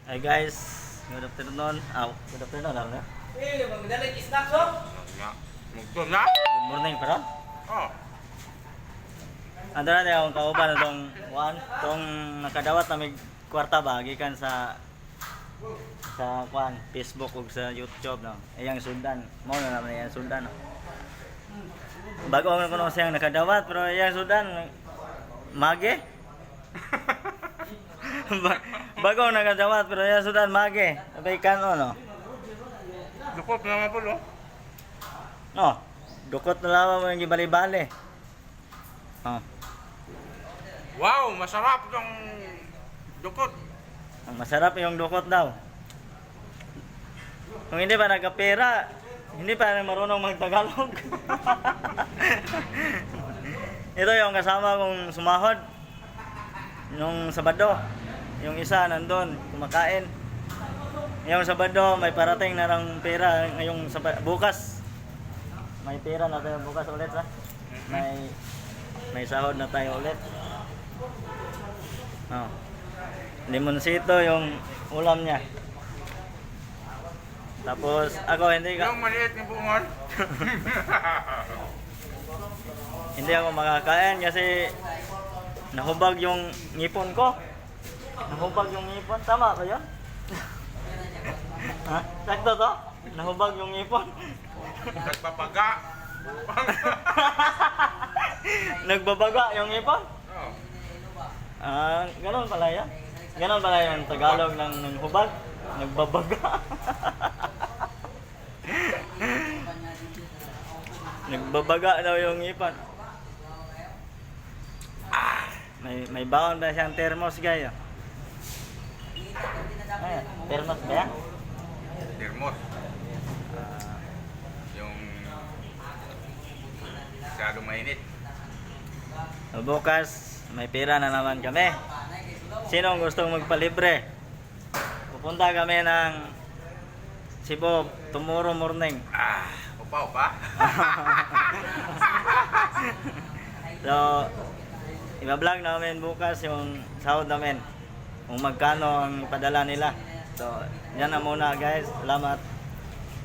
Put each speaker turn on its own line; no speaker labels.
Hi guys, good afternoon. Good afternoon lang na.
Magdala yung snacks, oh?
Magto na?
Good morning pa ron.
Oh.
Ando na akong kauban itong itong nakadawat na may kwarta ba gikan sa Facebook ug sa YouTube no. Iyang sundan. Mao na naman iyang sundan no. Bago ako kuno siyang nakadawat pero iyang sundan mage. Bago ako nakadawat pero iyang sundan mage. Abay kano no.
Dukot naman po, no?
No. Dukot na lawa mo yung gibali-bali. Oh.
Wow, masarap yung dukot.
Ang masarap yung dukot daw. Kung hindi pa nagkapera, hindi pa marunong magtagalog. Ito yung kasama kong sumahod. Yung Sabado. Yung isa nandun, kumakain. Yung Sabado, may parating na ng pera. Ngayong bukas. May pera na tayo bukas ulit ha. May sahod na tayo ulit. Oh. Limonsito yung ulam niya. Tapos ako hindi
Yung maliit ni Bungon.
hindi ako makakain kasi nahubag yung ngipon ko. Nahubag yung ngipon. Tama ba yun? Ha? Sakto to? Nahubag yung ngipon.
Nagpapaga.
Nagbabaga yung ngipon?
Oh.
Ganon pala yan. Ganon pala yung Tagalog ng hubag. Nagbabaga. Nagbabaga daw yung ngipon. May baon ba siyang thermos guys? Ay, thermos ba yan?
Dermos. Yung masyadong mainit.
Bukas, may pera na naman kami. Sinong gustong magpalibre? Pupunta kami ng Cebu tomorrow morning.
Upa.
So, i-vlog namin bukas yung sahod namin. Kung magkano ang padala nila. So, yan na muna guys. Salamat.